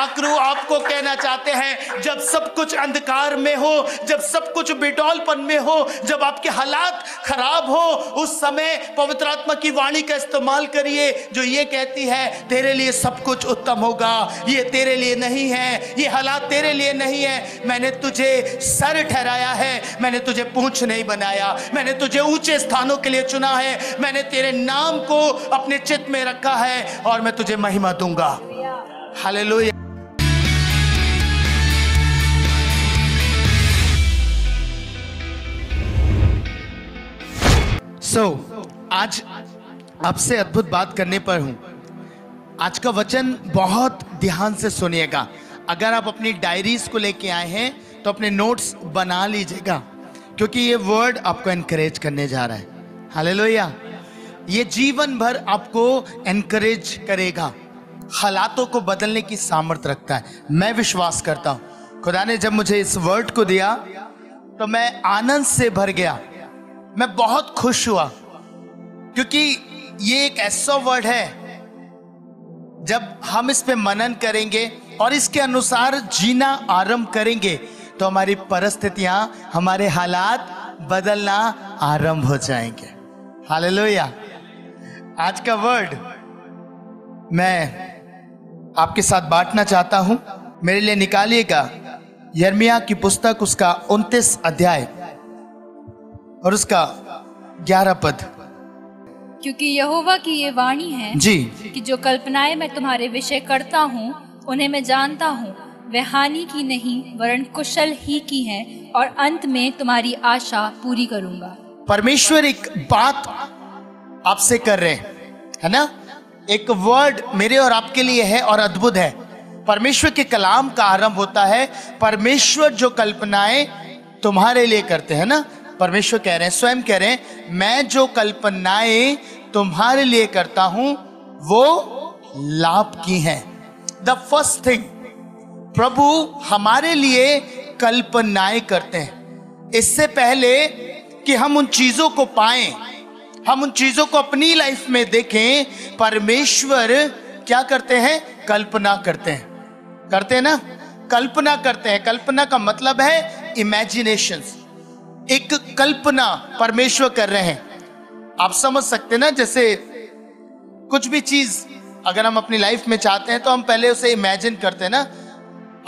आखिर आपको कहना चाहते हैं, जब सब कुछ अंधकार में हो, जब सब कुछ बेडौलपन में हो, जब आपके हालात खराब हो, उस समय पवित्र आत्मा की वाणी का इस्तेमाल करिए जो ये कहती है तेरे लिए सब कुछ उत्तम होगा, ये तेरे लिए नहीं है, ये हालात तेरे लिए नहीं है। मैंने तुझे सर ठहराया है, मैंने तुझे पूंछ नहीं बनाया, मैंने तुझे ऊंचे स्थानों के लिए चुना है, मैंने तेरे नाम को अपने चित्त में रखा है और मैं तुझे महिमा दूंगा। हालेलुया। आज आपसे अद्भुत बात करने पर हूं। आज का वचन बहुत ध्यान से सुनिएगा। अगर आप अपनी डायरीज को लेके आए हैं तो अपने नोट्स बना लीजिएगा, क्योंकि ये वर्ड आपको एनकरेज करने जा रहा है। हालेलुया। ये जीवन भर आपको एनकरेज करेगा, हालातों को बदलने की सामर्थ्य रखता है। मैं विश्वास करता हूं खुदा ने जब मुझे इस वर्ड को दिया तो मैं आनंद से भर गया, मैं बहुत खुश हुआ, क्योंकि ये एक ऐसा वर्ड है जब हम इस पे मनन करेंगे और इसके अनुसार जीना आरंभ करेंगे तो हमारी परिस्थितियां, हमारे हालात बदलना आरंभ हो जाएंगे। हालेलुया। आज का वर्ड मैं आपके साथ बांटना चाहता हूं। मेरे लिए निकालिएगा यिर्मयाह की पुस्तक, उसका 29 अध्याय और उसका 11 पद। क्योंकि यहोवा की ये वाणी है जी कि जो कल्पनाएं मैं तुम्हारे विषय करता हूँ उन्हें मैं जानता हूँ, वे हानि की नहीं वरन कुशल ही की हैं, और अंत में तुम्हारी आशा पूरी करूंगा। परमेश्वर एक बात आपसे कर रहे हैं, है ना? एक वर्ड मेरे और आपके लिए है और अद्भुत है। परमेश्वर के कलाम का आरंभ होता है, परमेश्वर जो कल्पनाएं तुम्हारे लिए करते हैं ना, परमेश्वर कह रहे हैं, स्वयं कह रहे हैं, मैं जो कल्पनाएं तुम्हारे लिए करता हूं वो लाभ की हैं। द फर्स्ट थिंग, प्रभु हमारे लिए कल्पनाएं करते हैं। इससे पहले कि हम उन चीजों को पाएं, हम उन चीजों को अपनी लाइफ में देखें, परमेश्वर क्या करते हैं? कल्पना करते हैं। करते हैं ना? कल्पना करते हैं। कल्पना का मतलब है इमेजिनेशंस। एक कल्पना परमेश्वर कर रहे हैं। आप समझ सकते हैं ना, जैसे कुछ भी चीज अगर हम अपनी लाइफ में चाहते हैं तो हम पहले उसे इमेजिन करते हैं ना।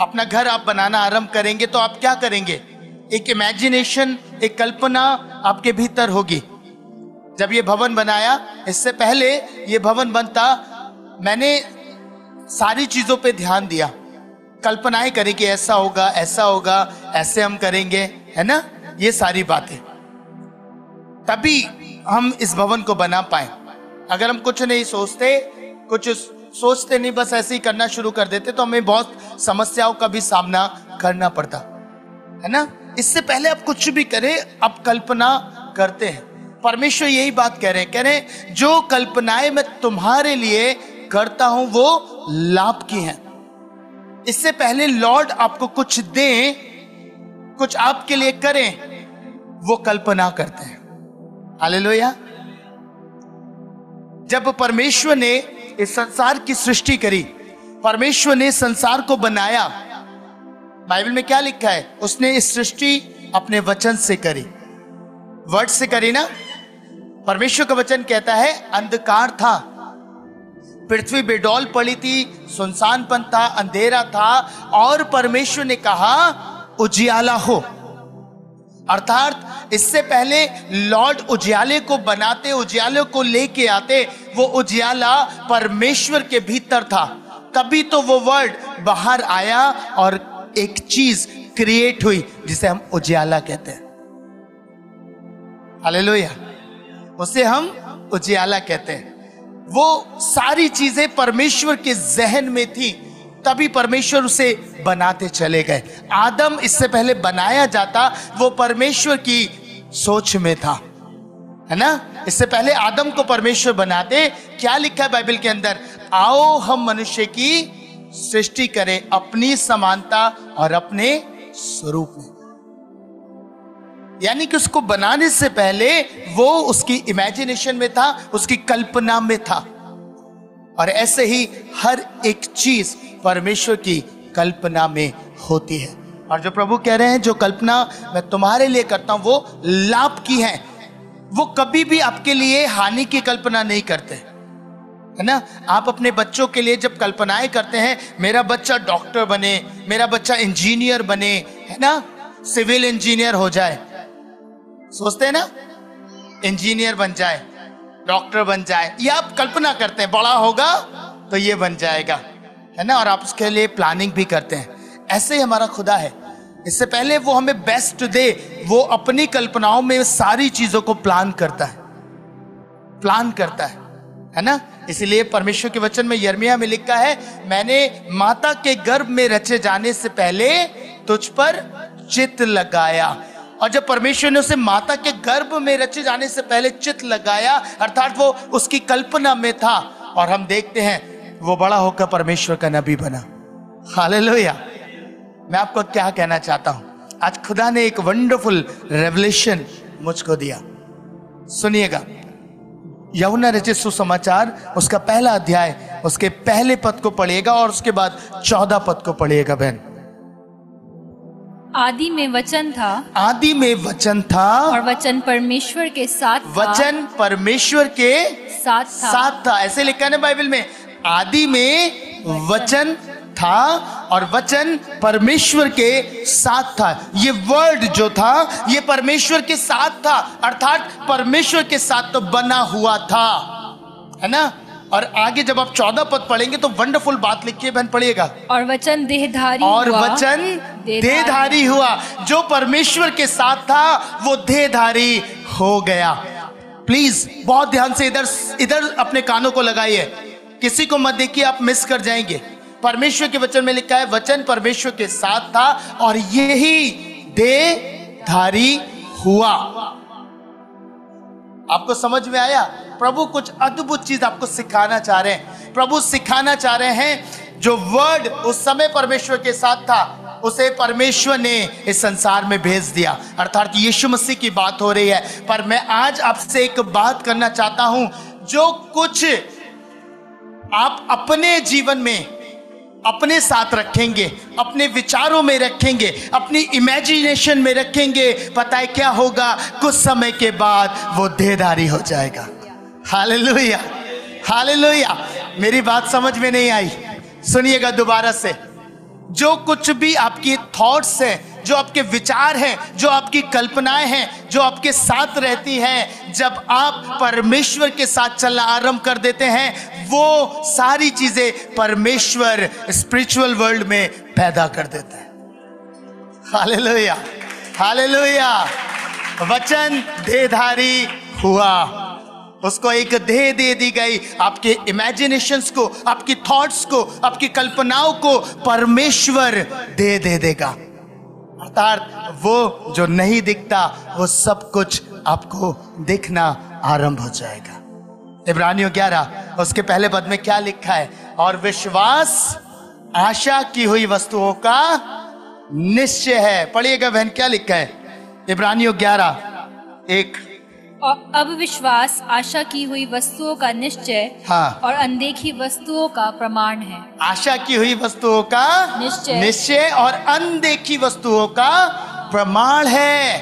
अपना घर आप बनाना आरंभ करेंगे तो आप क्या करेंगे? एक इमेजिनेशन, एक कल्पना आपके भीतर होगी। जब ये भवन बनाया, इससे पहले ये भवन बनता, मैंने सारी चीजों पे ध्यान दिया, कल्पनाएं करी कि ऐसा होगा, ऐसा होगा, ऐसे हम करेंगे, है ना? ये सारी बातें, तभी हम इस भवन को बना पाए। अगर हम कुछ नहीं सोचते, कुछ सोचते नहीं, बस ऐसे ही करना शुरू कर देते, तो हमें बहुत समस्याओं का भी सामना करना पड़ता, है ना? इससे पहले आप कुछ भी करें, आप कल्पना करते हैं। परमेश्वर यही बात कह रहे हैं, कह रहे हैं जो कल्पनाएं मैं तुम्हारे लिए करता हूं वो लाभ की हैं। इससे पहले लॉर्ड आपको कुछ दें, कुछ आपके लिए करें, वो कल्पना करते हैं। हालेलुया। जब परमेश्वर ने इस संसार की सृष्टि करी, परमेश्वर ने संसार को बनाया, बाइबल में क्या लिखा है? उसने इस सृष्टि अपने वचन से करी, वर्ड से करी ना। परमेश्वर का वचन कहता है अंधकार था, पृथ्वी बेडौल पड़ी थी, सुनसानपन था, अंधेरा था, और परमेश्वर ने कहा उजियाला हो। अर्थात इससे पहले लॉर्ड उजियाले को बनाते, उजियाले को लेके आते, वो उजियाला परमेश्वर के भीतर था, तभी तो वो वर्ड बाहर आया और एक चीज क्रिएट हुई जिसे हम उजियाला कहते हैं। हालेलुया। उसे हम उजियाला कहते हैं। वो सारी चीजें परमेश्वर के जहन में थी, तभी परमेश्वर उसे बनाते चले गए। आदम इससे पहले बनाया जाता, वो परमेश्वर की सोच में था, है ना? इससे पहले आदम को परमेश्वर बनाते, क्या लिखा है बाइबल के अंदर? आओ हम मनुष्य की सृष्टि करें अपनी समानता और अपने स्वरूप में। यानी कि उसको बनाने से पहले वो उसकी इमेजिनेशन में था, उसकी कल्पना में था। और ऐसे ही हर एक चीज परमेश्वर की कल्पना में होती है। और जो प्रभु कह रहे हैं जो कल्पना मैं तुम्हारे लिए करता हूं वो लाभ की है, वो कभी भी आपके लिए हानि की कल्पना नहीं करते, है ना। आप अपने बच्चों के लिए जब कल्पनाएं करते हैं, मेरा बच्चा डॉक्टर बने, मेरा बच्चा इंजीनियर बने, है ना, सिविल इंजीनियर हो जाए, सोचते हैं ना, इंजीनियर बन जाए, डॉक्टर बन जाए, ये आप कल्पना करते हैं, बड़ा होगा तो ये बन जाएगा, है ना, और आप उसके लिए प्लानिंग भी करते हैं। ऐसे ही हमारा खुदा है, इससे पहले वो हमें बेस्ट दे, वो अपनी कल्पनाओं में सारी चीजों को प्लान करता है ना। इसलिए परमेश्वर के वचन में यिर्मयाह में लिखा है, मैंने माता के गर्भ में रचे जाने से पहले तुझ पर चित्त लगाया। और जब परमेश्वर ने उसे माता के गर्भ में रचे जाने से पहले चित्त लगाया, अर्थात वो उसकी कल्पना में था, और हम देखते हैं वो बड़ा होकर परमेश्वर का नबी बना। हालेलुया। मैं आपको क्या कहना चाहता हूं, आज खुदा ने एक वंडरफुल रेवलेशन मुझको दिया। सुनिएगा, यूहन्ना रचित सुसमाचार उसका पहला अध्याय, उसके पहले पद को पढ़िएगा और उसके बाद 14 पद को पढ़िएगा। बहन, आदि में वचन था, आदि में वचन था, और वचन परमेश्वर के साथ था, वचन परमेश्वर के साथ था। ऐसे लिखा है ना बाइबल में, आदि में वचन था और वचन परमेश्वर के साथ था। ये वर्ड जो था ये परमेश्वर के साथ था, अर्थात परमेश्वर के साथ तो बना हुआ था, है ना। और आगे जब आप 14 पद पढ़ेंगे तो वंडरफुल बात लिखी है, बहन पढ़िएगा। और वचन देहधारी और हुआ, वचन देहधारी हुआ, जो परमेश्वर के साथ था वो देहधारी हो गया। प्लीज बहुत ध्यान से इधर अपने कानों को लगाइए, किसी को मत देखिए, आप मिस कर जाएंगे। परमेश्वर के वचन में लिखा है वचन परमेश्वर के साथ था और यही देहधारी हुआ। आपको समझ में आया? प्रभु कुछ अद्भुत चीज आपको सिखाना चाह रहे हैं। प्रभु सिखाना चाह रहे हैं जो वर्ड उस समय परमेश्वर के साथ था उसे परमेश्वर ने इस संसार में भेज दिया, अर्थात यीशु मसीह की बात हो रही है। पर मैं आज आपसे एक बात करना चाहता हूं, जो कुछ आप अपने जीवन में अपने साथ रखेंगे, अपने विचारों में रखेंगे, अपनी इमेजिनेशन में रखेंगे, पता है क्या होगा? कुछ समय के बाद वो देहधारी हो जाएगा। Hallelujah, hallelujah. मेरी बात समझ में नहीं आई? सुनिएगा दोबारा से। जो कुछ भी आपकी थॉट्स हैं, जो आपके विचार हैं, जो आपकी कल्पनाएं हैं, जो आपके साथ रहती हैं, जब आप परमेश्वर के साथ चलना आरंभ कर देते हैं, वो सारी चीजें परमेश्वर स्पिरिचुअल वर्ल्ड में पैदा कर देता है। Hallelujah, hallelujah. वचन देहधारी हुआ, उसको एक देह दे दी गई। आपके इमेजिनेशंस को, आपकी थॉट्स को, आपकी कल्पनाओं को परमेश्वर दे देगा। अर्थात वो जो नहीं दिखता वो सब कुछ आपको दिखना आरंभ हो जाएगा। इब्रानियों 11 उसके पहले पद में क्या लिखा है? और विश्वास आशा की हुई वस्तुओं का निश्चय है। पढ़िएगा बहन, क्या लिखा है? इब्रानियों 11:1। और अब विश्वास आशा की हुई वस्तुओं का निश्चय, हाँ, और अनदेखी वस्तुओं का प्रमाण है। आशा की हुई वस्तुओं का निश्चय और अनदेखी वस्तुओं का प्रमाण है।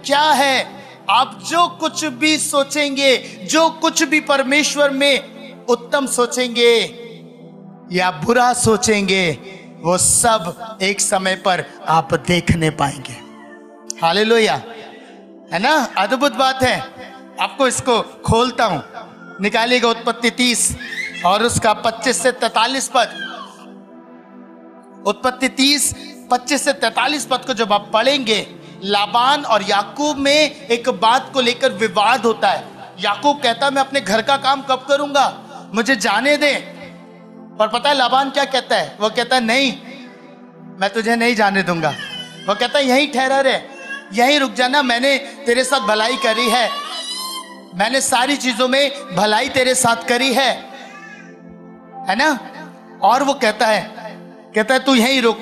क्या है? आप जो कुछ भी सोचेंगे, जो कुछ भी परमेश्वर में उत्तम सोचेंगे या बुरा सोचेंगे, वो सब एक समय पर आप देखने पाएंगे। हालेलुया, है ना? अद्भुत बात है। आपको इसको खोलता हूं, निकालिएगा उत्पत्ति 30 और उसका 25 से 43 पद। उत्पत्ति 30 25 से 43 पद को जब आप पढ़ेंगे, लाबान और याकूब में एक बात को लेकर विवाद होता है। याकूब कहता है मैं अपने घर का काम कब करूंगा, मुझे जाने दे। पर पता है लाबान क्या कहता है? वो कहता है नहीं, मैं तुझे नहीं जाने दूंगा। वो कहता है यहीं ठहरा रहे, यहीं रुक जाना, मैंने तेरे साथ भलाई करी है, मैंने सारी चीजों में भलाई तेरे साथ करी है ना। और वो कहता है तू यहीं रुक।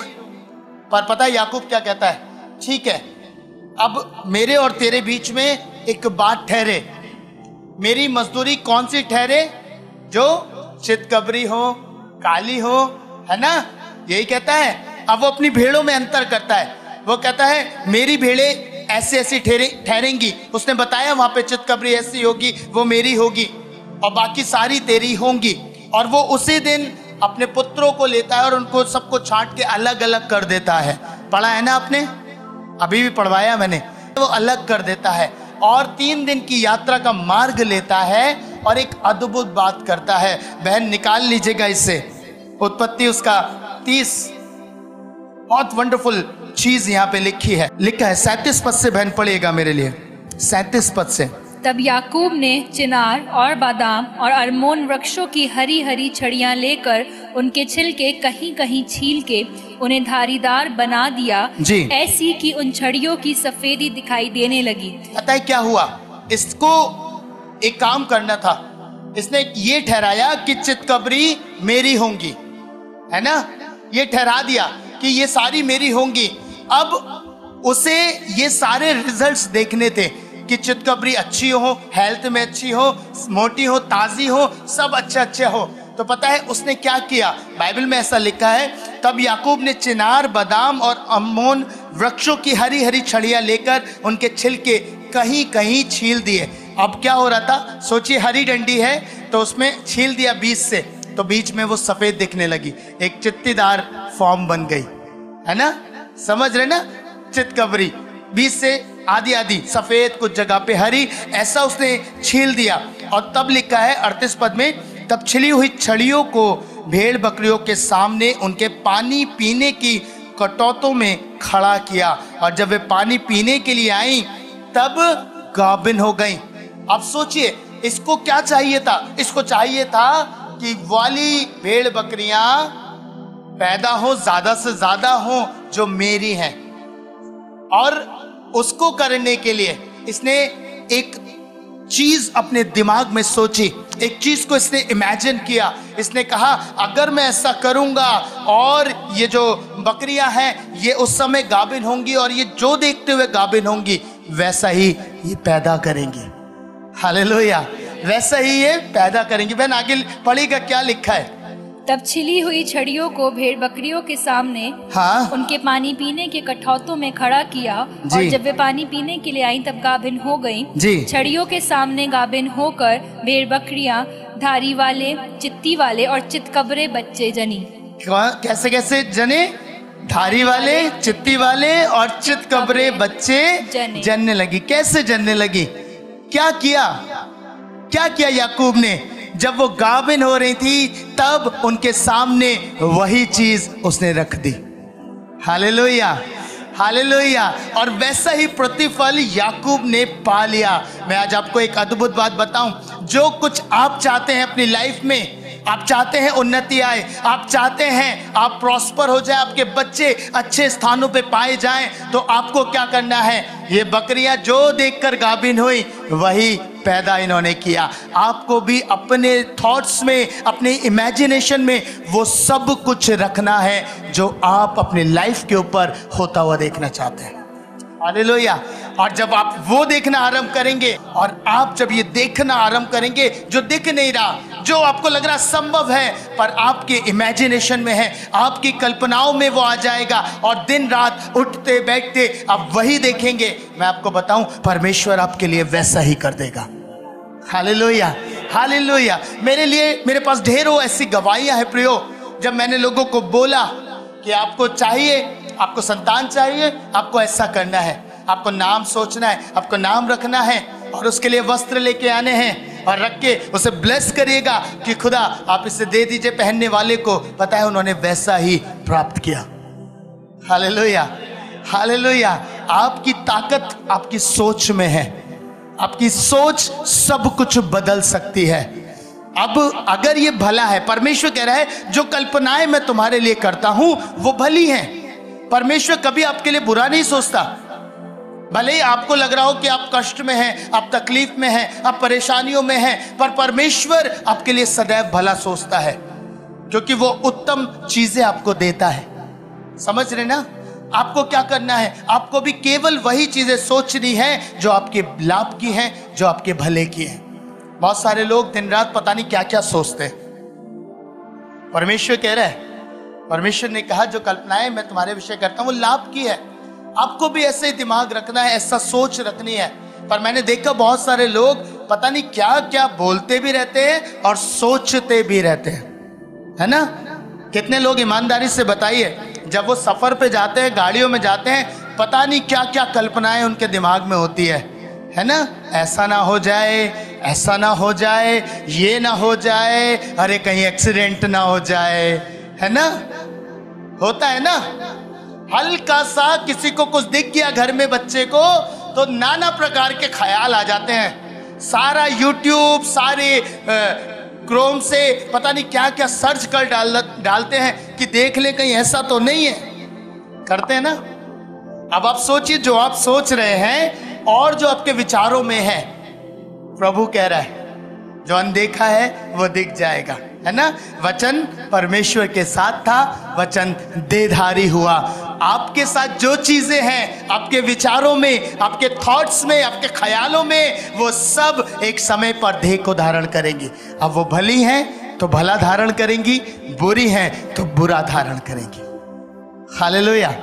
पर पता है याकूब क्या कहता है? ठीक है, अब मेरे और तेरे बीच में एक बात ठहरे। मेरी मजदूरी कौन सी ठहरे? जो चितकबरी हो, काली हो, है ना, यही कहता है। अब वो अपनी भेड़ों में अंतर करता है। वो कहता है मेरी भेड़ें ऐसी ऐसी ठहरेंगी। उसने बताया वहां पे चितकबरी ऐसी होगी, वो मेरी होगी, और बाकी सारी तेरी होंगी। और वो उसी दिन अपने पुत्रों को लेता है और उनको सबको छांट के अलग अलग कर देता है। पढ़ा है ना आपने, अभी भी पढ़वाया मैंने। वो अलग कर देता है और 3 दिन की यात्रा का मार्ग लेता है और एक अद्भुत बात करता है। बहन निकाल लीजिएगा इससे, उत्पत्ति उसका 30, बहुत वंडरफुल चीज यहाँ पे लिखी है। लिखा है 37 पद से, बहन पढ़िएगा मेरे लिए 37 पद से। तब याकूब ने चिनार और बादाम और अरमोन वृक्षों की हरी हरी छड़ियां लेकर उनके छिलके कहीं कहीं छील के उन्हें धारीदार बना दिया जी। ऐसी कि उन छड़ियों की सफेदी दिखाई देने लगी। पता है क्या हुआ? इसको एक काम करना था। इसने ये ठहराया कि चितकबरी मेरी होंगी, है ना, ये ठहरा दिया कि ये सारी मेरी होंगी। अब उसे ये सारे रिजल्ट्स देखने थे कि चितकबरी अच्छी हो, हेल्थ में अच्छी हो, मोटी हो, ताजी हो, सब अच्छे अच्छे हो। तो पता है उसने क्या किया? बाइबल में ऐसा लिखा है, तब याकूब ने चिनार, बादाम और अम्मोन वृक्षों की हरी हरी छड़ियां लेकर उनके छिलके कहीं कहीं छील दिए। अब क्या हो रहा था? सोचिए, हरी डंडी है तो उसमें छील दिया बीच से, तो बीच में वो सफेद दिखने लगी, एक चित्तीदार फॉर्म बन गई, है ना, समझ रहे ना, चितकबरी बीच से आधी आधी सफेद, कुछ जगह पे हरी, ऐसा उसने छील दिया। और तब लिखा है 38 पद में, तब छिली हुई छड़ियों को भेड़ बकरियों के सामने उनके पानी पीने की कटोतों में खड़ा किया, और जब वे पानी पीने के लिए आई तब गाभिन हो गई। अब सोचिए, इसको क्या चाहिए था? इसको चाहिए था कि वाली भेड़ बकरियां पैदा हो, ज्यादा से ज्यादा हो, जो मेरी हैं। और उसको करने के लिए इसने एक चीज अपने दिमाग में सोची, एक चीज को इसने इमेजिन किया। इसने कहा अगर मैं ऐसा करूंगा और ये जो बकरियां हैं ये उस समय गाभिन होंगी और ये जो देखते हुए गाभिन होंगी वैसा ही ये पैदा करेंगी। हालेलुया, वैसा ही ये पैदा करेंगी। बहन आगे पढ़ेगा क्या लिखा है? तब छिली हुई छड़ियों को भेड़ बकरियों के सामने उनके पानी पीने के कठौतों में खड़ा किया, और जब वे पानी पीने के लिए आई तब गाभिन हो गईं। छड़ियों के सामने गाभिन होकर भेड़ बकरियां धारी वाले, चित्ती वाले और चितकबरे बच्चे जनी। कैसे कैसे जने? धारी वाले, चित्ती वाले और चितकबरे बच्चे जनने लगी। कैसे जनने लगी? क्या किया? क्या किया याकूब ने? जब वो गाभिन हो रही थी तब उनके सामने वही चीज उसने रख दी। Hallelujah, hallelujah. और वैसा ही प्रतिफल याकूब ने पा लिया। मैं आज आपको एक अद्भुत बात बताऊं, जो कुछ आप चाहते हैं अपनी लाइफ में, आप चाहते हैं उन्नति आए, आप चाहते हैं आप प्रॉस्पर हो जाए, आपके बच्चे अच्छे स्थानों पे पाए जाएं, तो आपको क्या करना है? ये बकरियां जो देखकर गाभिन हुई वही पैदा इन्होंने किया। आपको भी अपने थॉट्स में, अपने इमेजिनेशन में वो सब कुछ रखना है जो आप अपने लाइफ के ऊपर होता हुआ देखना चाहते हैं। हालेलुया। और जब आप वो देखना आरंभ करेंगे, और आप जब ये देखना आरंभ करेंगे जो दिख नहीं रहा, जो आपको लग रहा संभव है पर आपके इमेजिनेशन में है, आपकी कल्पनाओं में वो आ जाएगा, और दिन रात उठते बैठते आप वही देखेंगे। मैं आपको बताऊं, परमेश्वर आपके लिए वैसा ही कर देगा। Hallelujah, hallelujah. मेरे पास ढेरों ऐसी गवाहियां हैं प्रियो। जब मैंने लोगों को बोला कि आपको चाहिए, आपको संतान चाहिए, आपको ऐसा करना है, आपको नाम सोचना है, आपको नाम रखना है, और उसके लिए वस्त्र लेके आने हैं और रख के उसे ब्लेस करिएगा कि खुदा आप इसे दे दीजिए पहनने वाले को। पता है उन्होंने वैसा ही प्राप्त किया। Hallelujah, hallelujah. आपकी ताकत आपकी सोच में है। आपकी सोच सब कुछ बदल सकती है। अब अगर ये भला है, परमेश्वर कह रहा है जो कल्पनाएं मैं तुम्हारे लिए करता हूं वो भली हैं। परमेश्वर कभी आपके लिए बुरा नहीं सोचता। भले ही आपको लग रहा हो कि आप कष्ट में हैं, आप तकलीफ में हैं, आप परेशानियों में हैं, पर परमेश्वर आपके लिए सदैव भला सोचता है, क्योंकि वो उत्तम चीजें आपको देता है। समझ रहे ना? आपको क्या करना है? आपको भी केवल वही चीजें सोचनी है जो आपके लाभ की हैं, जो आपके भले की हैं। बहुत सारे लोग दिन रात पता नहीं क्या क्या सोचते हैं, परमेश्वर कह रहा है, परमेश्वर ने कहा जो कल्पनाएं मैं तुम्हारे विषय करता हूं वो लाभ की है। आपको भी ऐसे ही दिमाग रखना है, ऐसा सोच रखनी है। पर मैंने देखा बहुत सारे लोग पता नहीं क्या क्या बोलते भी रहते हैं और सोचते भी रहते हैं, है ना। कितने लोग ईमानदारी से बताइए, जब वो सफर पे जाते हैं, गाड़ियों में जाते हैं, पता नहीं क्या क्या कल्पनाएं उनके दिमाग में होती है ना। ऐसा ना हो जाए, ऐसा ना हो जाए, ये ना हो जाए, अरे कहीं एक्सीडेंट ना हो जाए, है ना। होता है ना, हल्का सा किसी को कुछ दिख गया घर में बच्चे को तो नाना प्रकार के ख्याल आ जाते हैं। सारा यूट्यूब, सारे क्रोम से पता नहीं क्या क्या सर्च कर डालते हैं कि देख ले कहीं ऐसा तो नहीं है, करते हैं ना। अब आप सोचिए, जो आप सोच रहे हैं और जो आपके विचारों में है, प्रभु कह रहा है जो अनदेखा है वो दिख जाएगा, है ना। वचन परमेश्वर के साथ था, वचन देहधारी हुआ। आपके साथ जो चीजें हैं आपके विचारों में, आपके थॉट्स में, आपके ख्यालों में, वो सब एक समय पर देह को धारण करेंगी। अब वो भली हैं तो भला धारण करेंगी, बुरी हैं तो बुरा धारण करेंगी। हालेलुया।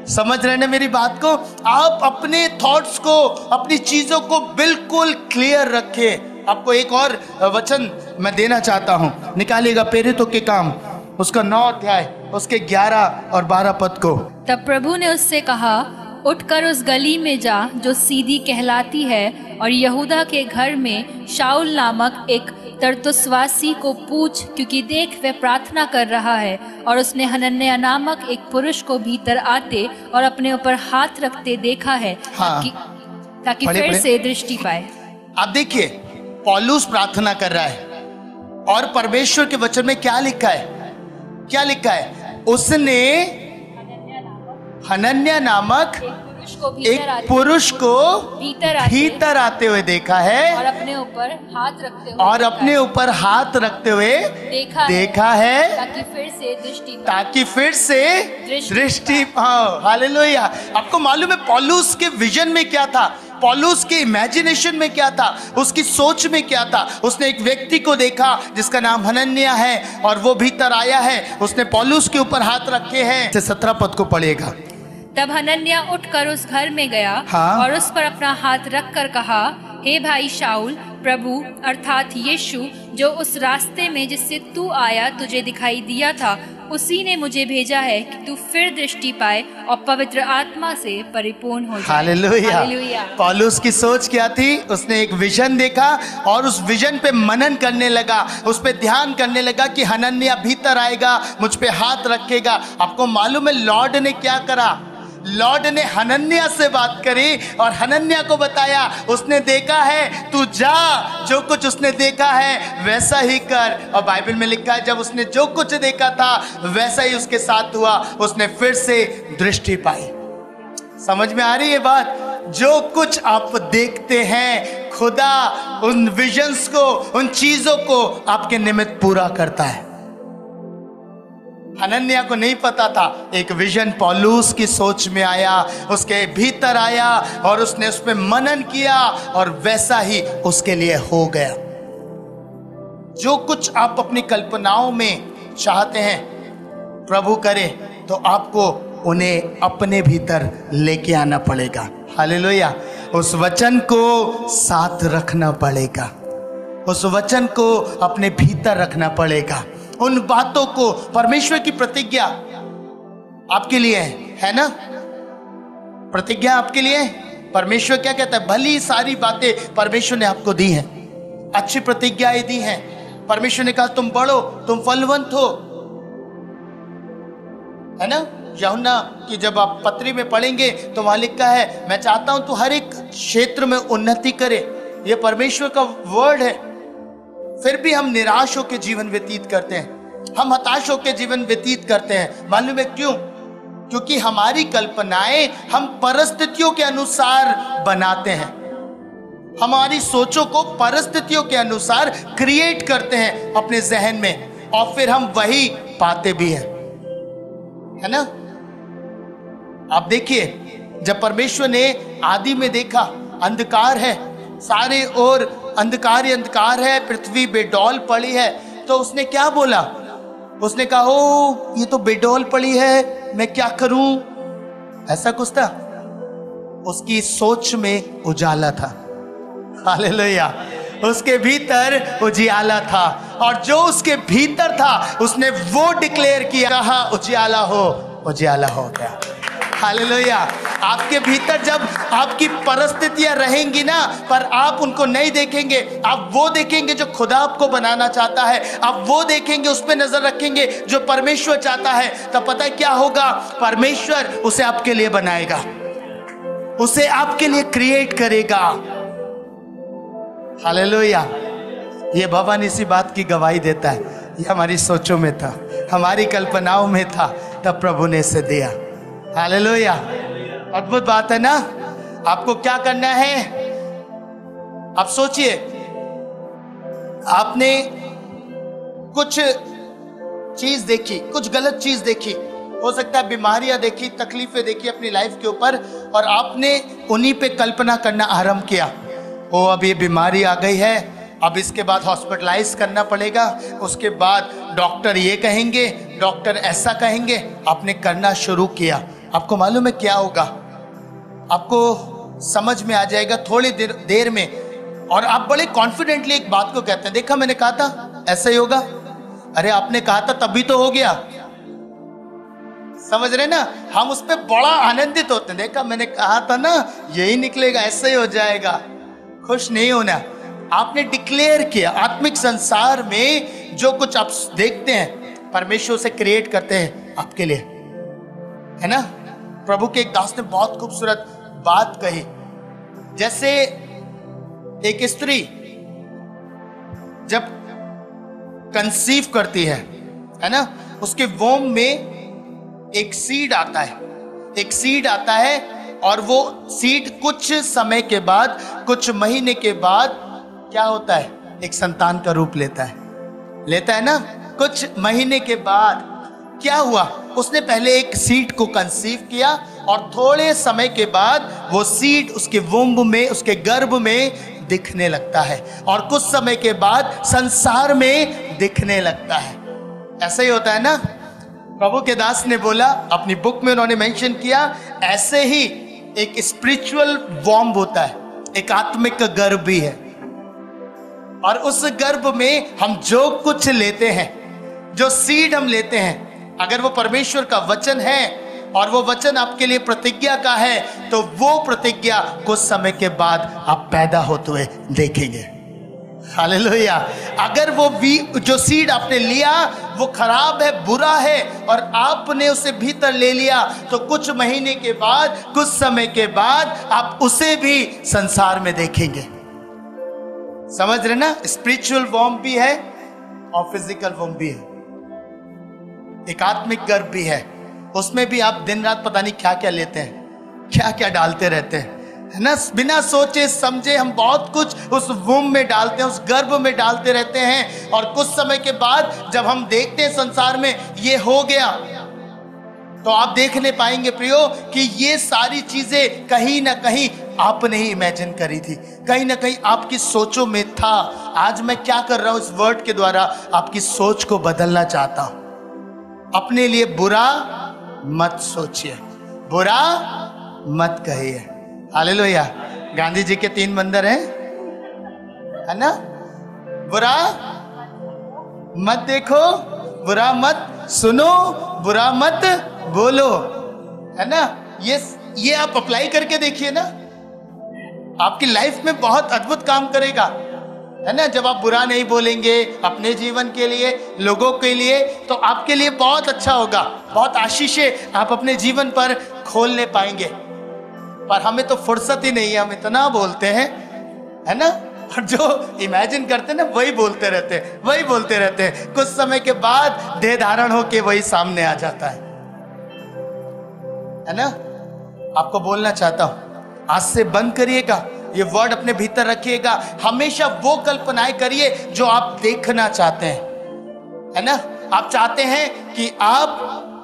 समझ रहे ना मेरी बात को। आप अपने थॉट्स को, अपनी चीजों को बिल्कुल क्लियर रखें। आपको एक और वचन मैं देना चाहता हूं, निकालिएगा प्रेरितों के काम उसका 9 अध्याय उसके 11 और 12 पद को। तब प्रभु ने उससे कहा, उठकर उस गली में जा जो सीधी कहलाती है और यहूदा के घर में शाऊल नामक एक तरसुसवासी को पूछ, क्योंकि देख वह प्रार्थना कर रहा है और उसने हनन्याह नामक एक पुरुष को भीतर आते और अपने ऊपर हाथ रखते देखा है। हाँ। ताकि फिर से दृष्टि पाए। आप देखिए, पौलुस प्रार्थना कर रहा है और परमेश्वर के वचन में क्या लिखा है, क्या लिखा है? उसने हनन्याह नामक एक पुरुष को भीतर आते हुए देखा है और अपने ऊपर हाथ रखते हुए देखा है ताकि फिर से दृष्टि पाओ। हालेलुया। आपको मालूम है पौलुस के विजन में क्या था, पौलुस के इमेजिनेशन में क्या था, उसकी सोच में क्या था। उसने एक व्यक्ति को देखा जिसका नाम हनन्याह है और वो भीतर आया है, उसने पौलुस के ऊपर हाथ रखे हैं। 17 पद को पढ़िएगा। तब हनन्याह उठकर उस घर में गया। हाँ? और उस पर अपना हाथ रखकर कहा, हे भाई शाऊल, प्रभु अर्थात यीशु जो उस रास्ते में जिससे तू आया तुझे दिखाई दिया था, उसी ने मुझे भेजा है कि तू फिर दृष्टि पाए और पवित्र आत्मा से परिपूर्ण हो जाए। हालेलुया। पौलुस की सोच क्या थी? उसने एक विजन देखा और उस विजन पे मनन करने लगा, उस पे ध्यान करने लगा कि हनन्याह भीतर आएगा, मुझ पे हाथ रखेगा। आपको मालूम है लॉर्ड ने क्या करा? लॉर्ड ने हनन्याह से बात करी और हनन्याह को बताया, उसने देखा है, तू जा, जो कुछ उसने देखा है वैसा ही कर। और बाइबल में लिखा है जब उसने जो कुछ देखा था वैसा ही उसके साथ हुआ, उसने फिर से दृष्टि पाई। समझ में आ रही है बात? जो कुछ आप देखते हैं खुदा उन विजन्स को, उन चीजों को आपके निमित्त पूरा करता है। हनन्याह को नहीं पता था, एक विजन पौलुस की सोच में आया, उसके भीतर आया और उसने उस पर मनन किया और वैसा ही उसके लिए हो गया। जो कुछ आप अपनी कल्पनाओं में चाहते हैं प्रभु करे, तो आपको उन्हें अपने भीतर लेके आना पड़ेगा। हालेलुया। उस वचन को साथ रखना पड़ेगा, उस वचन को अपने भीतर रखना पड़ेगा। उन बातों को, परमेश्वर की प्रतिज्ञा आपके लिए है ना, प्रतिज्ञा आपके लिए। परमेश्वर क्या कहता है? भली सारी बातें परमेश्वर ने आपको दी हैं, अच्छी प्रतिज्ञाएं दी हैं। परमेश्वर ने कहा तुम बढ़ो, तुम फलवंत हो, है ना। यूहन्ना की जब आप पत्री में पढ़ेंगे तो वहां लिखा है, मैं चाहता हूं तू हर एक क्षेत्र में उन्नति करे। यह परमेश्वर का वर्ड है। फिर भी हम निराश होकर जीवन व्यतीत करते हैं, हम हताश होकर जीवन व्यतीत करते हैं। मालूम है क्यों? क्योंकि हमारी कल्पनाएं हम परिस्थितियों के अनुसार बनाते हैं, हमारी सोचों को परिस्थितियों के अनुसार क्रिएट करते हैं अपने जहन में, और फिर हम वही पाते भी हैं, है ना। आप देखिए, जब परमेश्वर ने आदि में देखा अंधकार है, सारे ओर अंधकार ही अंधकार है, पृथ्वी बेडौल पड़ी है, तो उसने क्या बोला? उसने कहा ओ ये तो बेडौल पड़ी है, मैं क्या करूं, ऐसा कुछ था। उसकी सोच में उजाला था। हालेलुया। उसके भीतर उजियाला था, और जो उसके भीतर था उसने वो डिक्लेयर किया, कहा उजियाला हो, उजियाला हो गया। हालेलुया। आपके भीतर जब आपकी परिस्थितियां रहेंगी ना, पर आप उनको नहीं देखेंगे, आप वो देखेंगे जो खुदा आपको बनाना चाहता है, आप वो देखेंगे, उस पर नजर रखेंगे जो परमेश्वर चाहता है, तब पता है क्या होगा, परमेश्वर उसे आपके लिए बनाएगा, उसे आपके लिए क्रिएट करेगा। हालेलुया। ये भवन इसी बात की गवाही देता है, ये हमारी सोचों में था, हमारी कल्पनाओं में था, तब प्रभु ने इसे दिया। हालेलुया। अद्भुत बात है ना। आपको क्या करना है, आप सोचिए, आपने कुछ चीज देखी, कुछ गलत चीज देखी, हो सकता है बीमारियां देखी, तकलीफें देखी अपनी लाइफ के ऊपर, और आपने उन्हीं पे कल्पना करना आरंभ किया। ओ अब ये बीमारी आ गई है, अब इसके बाद हॉस्पिटलाइज करना पड़ेगा, उसके बाद डॉक्टर ये कहेंगे, डॉक्टर ऐसा कहेंगे। आपने करना शुरू किया। आपको मालूम है क्या होगा, आपको समझ में आ जाएगा थोड़ी देर में, और आप बड़े कॉन्फिडेंटली एक बात को कहते हैं, देखा मैंने कहा था ऐसा ही होगा। अरे आपने कहा था तभी तो हो गया। समझ रहे ना, हम उस पर बड़ा आनंदित होते हैं, देखा मैंने कहा था ना यही निकलेगा, ऐसा ही हो जाएगा। खुश नहीं होना, आपने डिक्लेयर किया। आत्मिक संसार में जो कुछ आप देखते हैं, परमेश्वर से क्रिएट करते हैं आपके लिए, है ना। प्रभु के एक दास ने बहुत खूबसूरत बात कही, जैसे एक स्त्री जब कंसीव करती है ना, उसके वोम में एक सीड आता है, एक सीड आता है, और वो सीड कुछ समय के बाद, कुछ महीने के बाद क्या होता है, एक संतान का रूप लेता है ना। कुछ महीने के बाद क्या हुआ, उसने पहले एक सीड को कंसीव किया, और थोड़े समय के बाद वो सीड उसके वुम्ब में, उसके गर्भ में दिखने लगता है, और कुछ समय के बाद संसार में दिखने लगता है। ऐसा ही होता है ना। प्रभु के दास ने बोला, अपनी बुक में उन्होंने मेंशन किया, ऐसे ही एक स्पिरिचुअल वॉम्ब होता है, एक आत्मिक गर्भ भी है, और उस गर्भ में हम जो कुछ लेते हैं, जो सीड हम लेते हैं, अगर वो परमेश्वर का वचन है और वो वचन आपके लिए प्रतिज्ञा का है, तो वो प्रतिज्ञा कुछ समय के बाद आप पैदा होते हुए देखेंगे। हालेलुया। अगर वो जो सीड आपने लिया वो खराब है, बुरा है, और आपने उसे भीतर ले लिया, तो कुछ महीने के बाद, कुछ समय के बाद आप उसे भी संसार में देखेंगे। समझ रहे ना। स्पिरिचुअल वॉर्म भी है और फिजिकल वॉर्म भी है, एक आत्मिक गर्भ भी है। उसमें भी आप दिन रात पता नहीं क्या क्या लेते हैं, क्या क्या डालते रहते हैं, है ना। बिना सोचे समझे हम बहुत कुछ उस वुम्ब में डालते हैं, उस गर्भ में डालते रहते हैं, और कुछ समय के बाद जब हम देखते हैं संसार में ये हो गया, तो आप देख नहीं पाएंगे प्रियो कि ये सारी चीजें कहीं ना कहीं आपने ही इमेजिन करी थी, कहीं ना कहीं आपकी सोचों में था। आज मैं क्या कर रहा हूं, इस वर्ड के द्वारा आपकी सोच को बदलना चाहता हूं। अपने लिए बुरा मत सोचिए, बुरा मत कहिए। हालेलुया। गांधी जी के 3 मंदिर हैं, है ना। बुरा मत देखो, बुरा मत सुनो, बुरा मत बोलो, है ना। ये आप अप्लाई करके देखिए ना, आपकी लाइफ में बहुत अद्भुत काम करेगा, है ना। जब आप बुरा नहीं बोलेंगे अपने जीवन के लिए, लोगों के लिए, तो आपके लिए बहुत अच्छा होगा, बहुत आशीषें आप अपने जीवन पर खोलने पाएंगे। पर हमें तो फुर्सत ही नहीं है, हम इतना बोलते हैं, है ना, और जो इमेजिन करते हैं ना वही बोलते रहते हैं, वही बोलते रहते हैं। कुछ समय के बाद देह धारण होके वही सामने आ जाता है ना। आपको बोलना चाहता हूं, आज से बंद करिएगा, ये वर्ड अपने भीतर रखिएगा। हमेशा वो कल्पनाएं करिए जो आप देखना चाहते हैं, है ना। आप चाहते हैं कि आप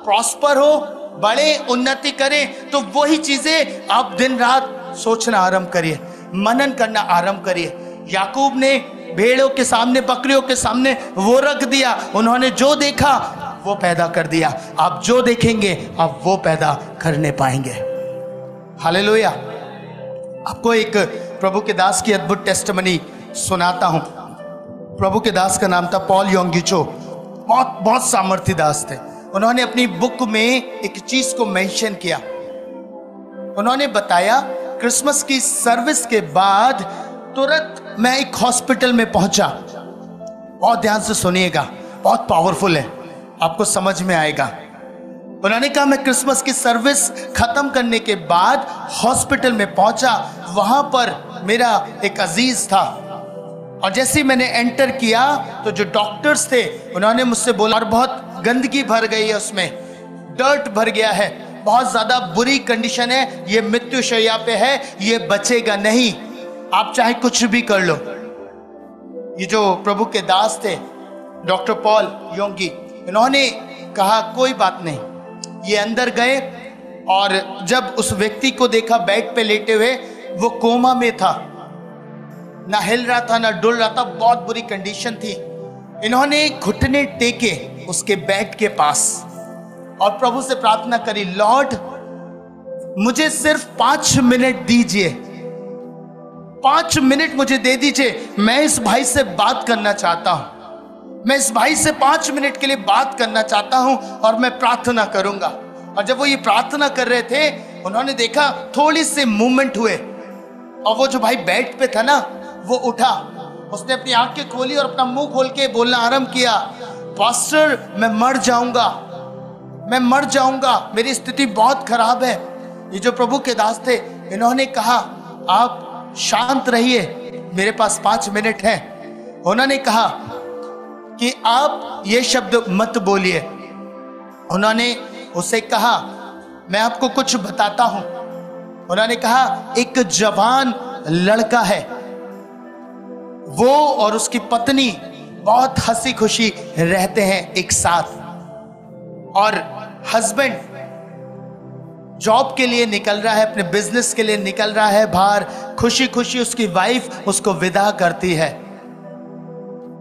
प्रॉस्पर हो, बड़े उन्नति करें, तो वही चीजें आप दिन रात सोचना आरंभ करिए, मनन करना आरंभ करिए। याकूब ने भेड़ों के सामने, बकरियों के सामने वो रख दिया, उन्होंने जो देखा वो पैदा कर दिया। आप जो देखेंगे आप वो पैदा करने पाएंगे। हालेलुया। आपको एक प्रभु के दास की अद्भुत टेस्टिमनी सुनाता हूं। प्रभु के दास का नाम था पॉल योंगी चो। बहुत सामर्थ्य दास थे। उन्होंने अपनी बुक में एक चीज को मेंशन किया। उन्होंने बताया क्रिसमस की सर्विस के बाद तुरंत मैं एक हॉस्पिटल में पहुंचा। बहुत ध्यान से सुनिएगा, बहुत पावरफुल है, आपको समझ में आएगा। उन्होंने कहा मैं क्रिसमस की सर्विस खत्म करने के बाद हॉस्पिटल में पहुंचा। वहां पर मेरा एक अजीज था और जैसे ही मैंने एंटर किया तो जो डॉक्टर्स थे उन्होंने मुझसे बोला, और बहुत गंदगी भर गई है, उसमें डर्ट भर गया है, बहुत ज्यादा बुरी कंडीशन है, ये मृत्यु शैया पे है, ये बचेगा नहीं, आप चाहे कुछ भी कर लो। ये जो प्रभु के दास थे डॉक्टर पॉल योंगी, इन्होंने कहा कोई बात नहीं। ये अंदर गए और जब उस व्यक्ति को देखा बेड पे लेटे हुए, वो कोमा में था, ना हिल रहा था ना डुल रहा था, बहुत बुरी कंडीशन थी। इन्होंने घुटने टेके उसके बेड के पास और प्रभु से प्रार्थना करी, लॉर्ड मुझे सिर्फ 5 मिनट दीजिए, 5 मिनट मुझे दे दीजिए, मैं इस भाई से बात करना चाहता हूं, मैं इस भाई से 5 मिनट के लिए बात करना चाहता हूं और मैं प्रार्थना करूंगा। और जब वो ये प्रार्थना कर रहे थे, उन्होंने देखा थोड़ी सी मूवमेंट हुए और वो जो भाई बेड पे था ना, वो उठा, उसने अपनी आंखें खोली और अपना मुंह खोल के बोलना आरंभ किया, पास्टर मैं मर जाऊंगा, मैं मर जाऊंगा, मेरी स्थिति बहुत खराब है। ये जो प्रभु के दास थे, इन्होंने कहा आप शांत रहिए, मेरे पास 5 मिनट है। उन्होंने कहा कि आप ये शब्द मत बोलिए। उन्होंने उसे कहा मैं आपको कुछ बताता हूं। उन्होंने कहा एक जवान लड़का है, वो और उसकी पत्नी बहुत हंसी खुशी रहते हैं एक साथ, और हस्बैंड जॉब के लिए निकल रहा है, अपने बिजनेस के लिए निकल रहा है बाहर, खुशी खुशी उसकी वाइफ उसको विदा करती है।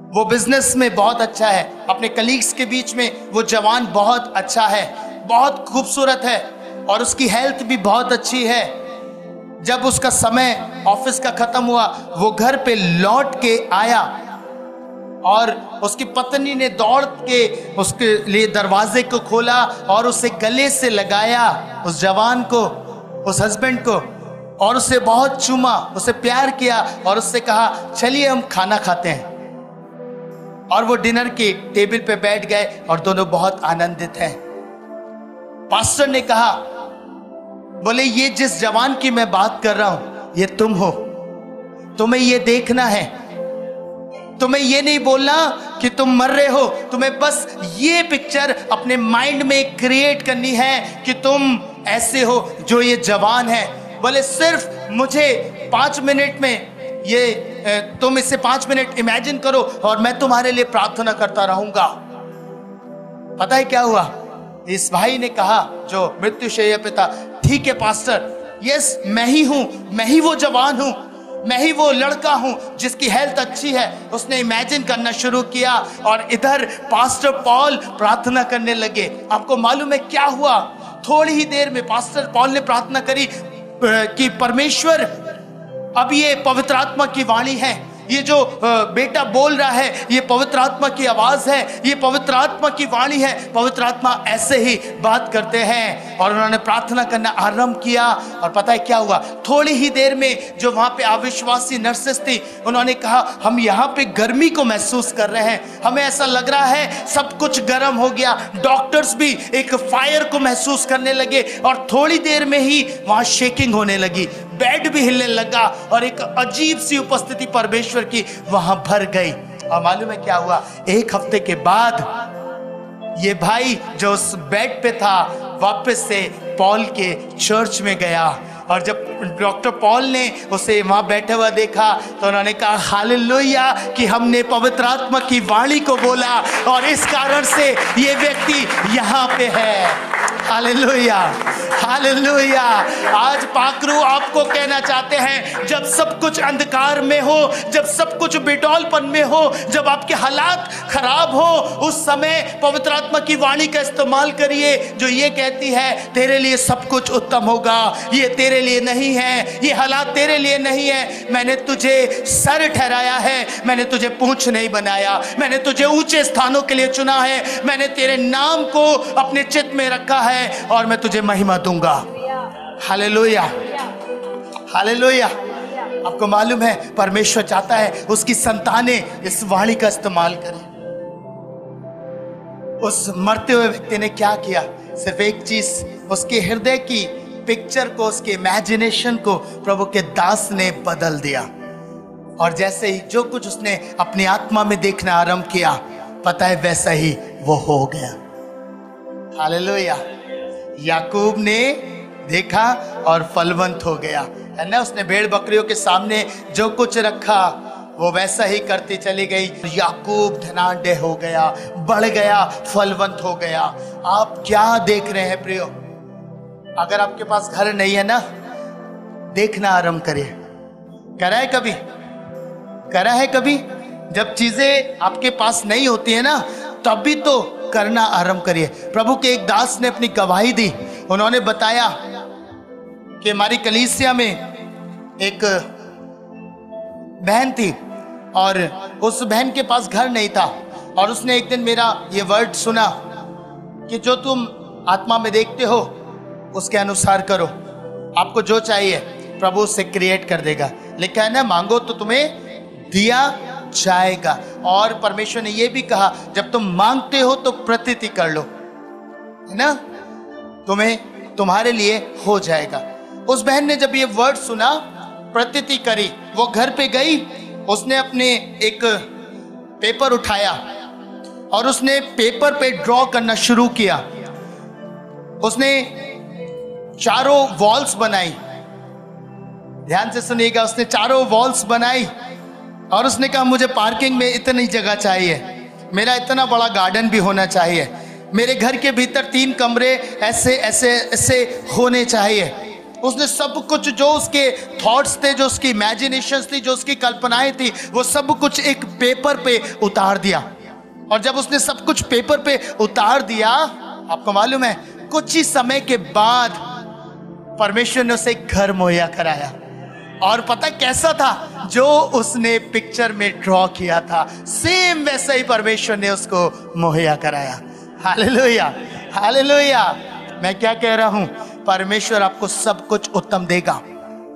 वो बिजनेस में बहुत अच्छा है, अपने कलीग्स के बीच में वो जवान बहुत अच्छा है, बहुत खूबसूरत है और उसकी हेल्थ भी बहुत अच्छी है। जब उसका समय ऑफिस का खत्म हुआ, वो घर पे लौट के आया और उसकी पत्नी ने दौड़ के उसके लिए दरवाजे को खोला और उसे गले से लगाया, उस जवान को, उस हस्बैंड को, और उसे बहुत चूमा, उसे प्यार किया और उससे कहा चलिए हम खाना खाते हैं। और वो डिनर के टेबल पे बैठ गए और दोनों बहुत आनंदित हैं। पास्टर ने कहा, बोले ये जिस जवान की मैं बात कर रहा हूं, ये तुम हो, तुम्हें ये देखना है, तुम्हें ये नहीं बोलना कि तुम मर रहे हो, तुम्हें बस ये पिक्चर अपने माइंड में क्रिएट करनी है कि तुम ऐसे हो जो ये जवान है। बोले सिर्फ मुझे 5 मिनट में ये तुम इसे 5 मिनट इमेजिन करो और मैं तुम्हारे लिए प्रार्थना करता रहूंगा। पता है क्या हुआ? इस भाई ने कहा जो मृत्युशैया पे था, ठीक है पास्टर, यस मैं ही हूं, मैं ही वो जवान हूं, मैं ही वो लड़का हूं जिसकी हेल्थ अच्छी है। उसने इमेजिन करना शुरू किया और इधर पास्टर पॉल प्रार्थना करने लगे। आपको मालूम है क्या हुआ? थोड़ी ही देर में पास्टर पॉल ने प्रार्थना करी कि परमेश्वर, अब ये पवित्र आत्मा की वाणी है, ये जो बेटा बोल रहा है ये पवित्र आत्मा की आवाज है, ये पवित्र आत्मा की वाणी है, पवित्र आत्मा ऐसे ही बात करते हैं। और उन्होंने प्रार्थना करना आरंभ किया और पता है क्या हुआ? थोड़ी ही देर में जो वहां पे अविश्वासी नर्सेस थी, उन्होंने कहा हम यहाँ पे गर्मी को महसूस कर रहे हैं, हमें ऐसा लग रहा है सब कुछ गर्म हो गया। डॉक्टर्स भी एक फायर को महसूस करने लगे और थोड़ी देर में ही वहां शेकिंग होने लगी, बेड भी हिलने लगा और एक अजीब सी उपस्थिति परमेश्वर की वहां भर गई। और मालूम है क्या हुआ? 1 हफ्ते के बाद ये भाई जो उस बेड पे था वापस से पॉल के चर्च में गया। और जब डॉक्टर पॉल ने उसे वहां बैठे हुआ देखा तो उन्होंने कहा हालेलुया कि हमने पवित्र आत्मा की वाणी को बोला और इस कारण से ये व्यक्ति यहाँ पे है। हालेलुया। हालेलुया। आज पाकरू आपको कहना चाहते हैं, जब सब कुछ अंधकार में हो, जब सब कुछ बेडौलपन में हो, जब आपके हालात खराब हो, उस समय पवित्र आत्मा की वाणी का इस्तेमाल करिए जो ये कहती है तेरे लिए सब कुछ उत्तम होगा, ये तेरे लिए नहीं है, ये हालात तेरे लिए नहीं है। मैंने तुझे सर ठहराया है, मैंने तुझे पूंछ नहीं बनाया, मैंने तुझे ऊंचे स्थानों के लिए चुना है, मैंने तेरे नाम को अपने चित्त में रखा है और मैं तुझे महिमा दूंगा। Hallelujah, hallelujah. आपको मालूम है परमेश्वर चाहता है उसकी संतानें इस वाणी का इस्तेमाल करें। उस मरते हुए व्यक्ति ने क्या किया? सिर्फ एक चीज, उसके हृदय की पिक्चर को, उसके इमेजिनेशन को प्रभु के दास ने बदल दिया। और जैसे ही जो कुछ उसने अपनी आत्मा में देखना आरंभ किया, पता है वैसा ही वो हो गया। हालेलुया। याकूब ने देखा और फलवंत हो गया, है ना। उसने भेड़ बकरियों के सामने जो कुछ रखा वो वैसा ही करती चली गई। याकूब धनाढ्य हो गया, बढ़ गया, फलवंत हो गया। आप क्या देख रहे हैं प्रियो? अगर आपके पास घर नहीं है ना, देखना आरंभ करिए। करा है कभी? करा है कभी? जब चीजें आपके पास नहीं होती है ना, तभी तो करना आरंभ करिए। प्रभु के एक दास ने अपनी गवाही दी। उन्होंने बताया कि हमारी कलीसिया में एक बहन थी और उस बहन के पास घर नहीं था, और उसने एक दिन मेरा ये वर्ड सुना कि जो तुम आत्मा में देखते हो उसके अनुसार करो, आपको जो चाहिए प्रभु उससे क्रिएट कर देगा। लिखा है ना, मांगो तो तुम्हें दिया जाएगा। और परमेश्वर ने यह भी कहा, जब तुम मांगते हो तो प्रतीति कर लो, है ना, तुम्हें तुम्हारे लिए हो जाएगा। उस बहन ने जब ये वर्ड सुना, प्रतीति करी, वो घर पे गई, उसने अपने एक पेपर उठाया और उसने पेपर पे ड्रॉ करना शुरू किया। उसने चारों वॉल्स बनाई, ध्यान से सुनिएगा, उसने चारों वॉल्स बनाई और उसने कहा मुझे पार्किंग में इतनी जगह चाहिए, मेरा इतना बड़ा गार्डन भी होना चाहिए, मेरे घर के भीतर 3 कमरे ऐसे ऐसे ऐसे होने चाहिए। उसने सब कुछ जो उसके थॉट्स थे, जो उसकी इमेजिनेशंस थी, जो उसकी कल्पनाएं थी, वो सब कुछ एक पेपर पे उतार दिया। और जब उसने सब कुछ पेपर पे उतार दिया, आपको मालूम है कुछ ही समय के बाद परमेश्वर ने उसे एक घर मुहैया कराया। और पता कैसा था? जो उसने पिक्चर में ड्रॉ किया था, सेम वैसा ही परमेश्वर ने उसको मुहैया कराया। Hallelujah, hallelujah. मैं क्या कह रहा हूं? परमेश्वर आपको सब कुछ उत्तम देगा,